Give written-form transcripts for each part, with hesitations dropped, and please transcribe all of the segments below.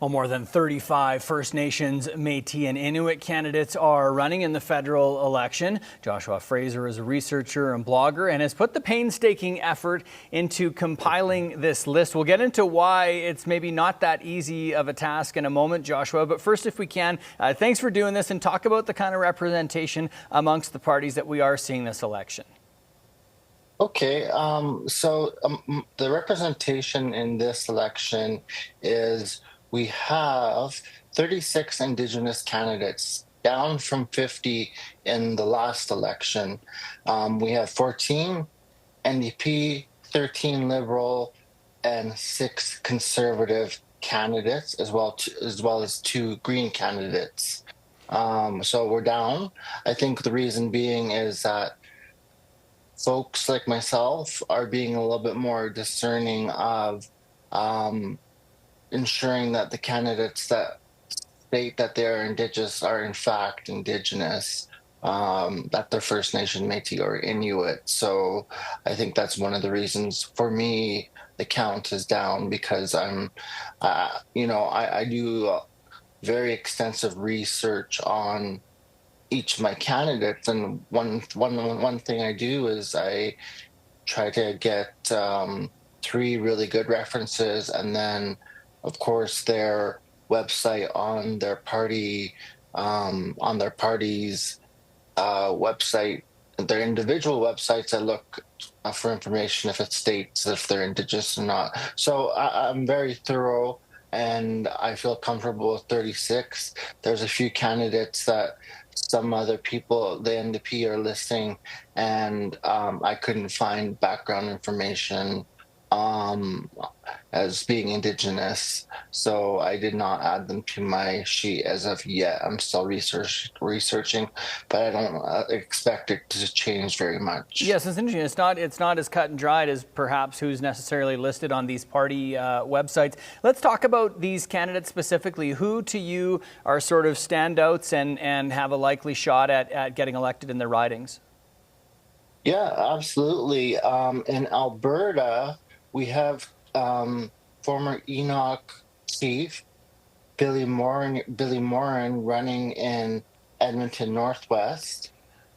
Well, more than 35 First Nations, Métis and Inuit candidates are running in the federal election. Joshua Fraser is a researcher and blogger and has put the painstaking effort into compiling this list. We'll get into why it's maybe not that easy of a task in a moment, Joshua. But first, if we can, thanks for doing this and talk about the kind of representation amongst the parties that we are seeing this election. Okay, the representation in this election is we have 36 Indigenous candidates, down from 50 in the last election. We have 14 NDP, 13 Liberal, and 6 Conservative candidates, as well as 2 Green candidates. So we're down. I think the reason being is that folks like myself are being a little bit more discerning of ensuring that the candidates that state that they are Indigenous are in fact Indigenous, that they're First Nation, Métis, or Inuit. So I think that's one of the reasons for me the count is down, because I do very extensive research on each of my candidates, and one thing I do is I try to get 3 really good references, and then of course their website on their party's website, their individual websites. I look for information if it states if they're Indigenous or not. So I'm very thorough, and I feel comfortable with 36. There's a few candidates that some other people, the NDP, are listing, and I couldn't find background information as being Indigenous, so I did not add them to my sheet as of yet. I'm still researching, but I don't expect it to change very much. Yes, it's interesting. It's not as cut and dried as perhaps who's necessarily listed on these party websites. Let's talk about these candidates specifically. Who to you are sort of standouts and have a likely shot at getting elected in their ridings? Yeah, absolutely. In Alberta, we have former Enoch chief Billy Morin running in Edmonton Northwest.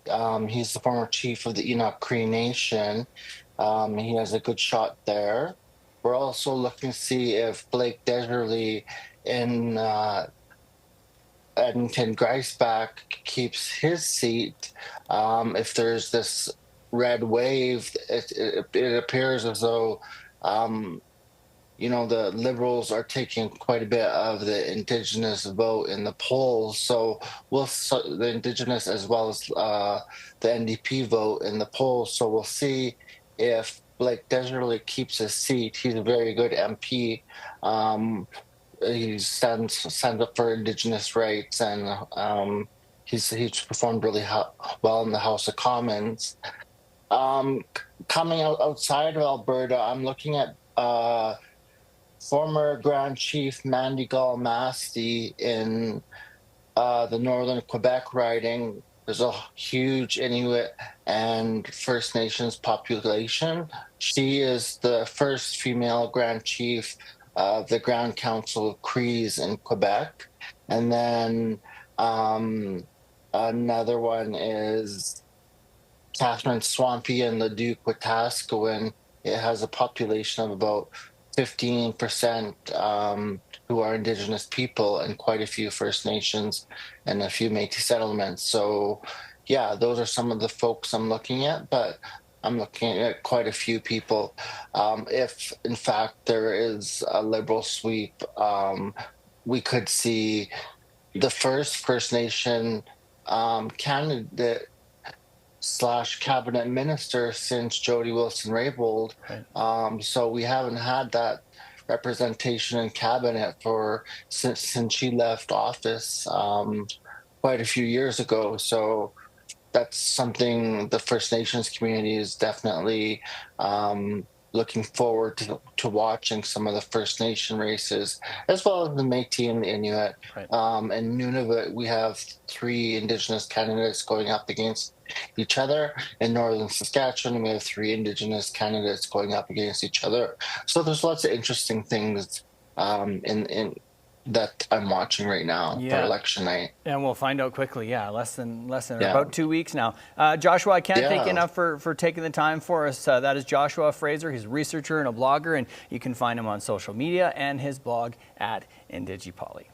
He's the former chief of the Enoch Cree Nation. He has a good shot there. We're also looking to see if Blake Deserly in Edmonton Griceback keeps his seat. If there's this red wave, it appears as though the Liberals are taking quite a bit of the Indigenous vote in the polls. So the Indigenous as well as the NDP vote in the polls. So we'll see if Blake Deserly keeps his seat. He's a very good MP. He stands up for Indigenous rights, and he's performed really well in the House of Commons. Coming outside of Alberta, I'm looking at former Grand Chief Mandy Gall-Masty in the Northern Quebec riding. There's a huge Inuit and First Nations population. She is the first female Grand Chief of the Grand Council of Crees in Quebec. And then another one is Catherine Swampy and Leduc Wetaskiwin. It has a population of about 15% who are Indigenous people, and quite a few First Nations and a few Métis settlements. So yeah, those are some of the folks I'm looking at, but I'm looking at quite a few people. If in fact there is a Liberal sweep, we could see the First Nation candidate / cabinet minister since Jody Wilson-Raybould. Right. So we haven't had that representation in cabinet since she left office quite a few years ago. So that's something the First Nations community is definitely looking forward to watching, some of the First Nation races, as well as the Métis and the Inuit. Right. In Nunavut, we have 3 Indigenous candidates going up against each other. In Northern Saskatchewan, we have 3 Indigenous candidates going up against each other. So there's lots of interesting things in that I'm watching right now for Yeah. election night. And we'll find out quickly. Yeah, less than Yeah. about 2 weeks now. Joshua, I can't thank you Yeah. enough for taking the time for us. That is Joshua Fraser. He's a researcher and a blogger, and you can find him on social media and his blog at indigpoli.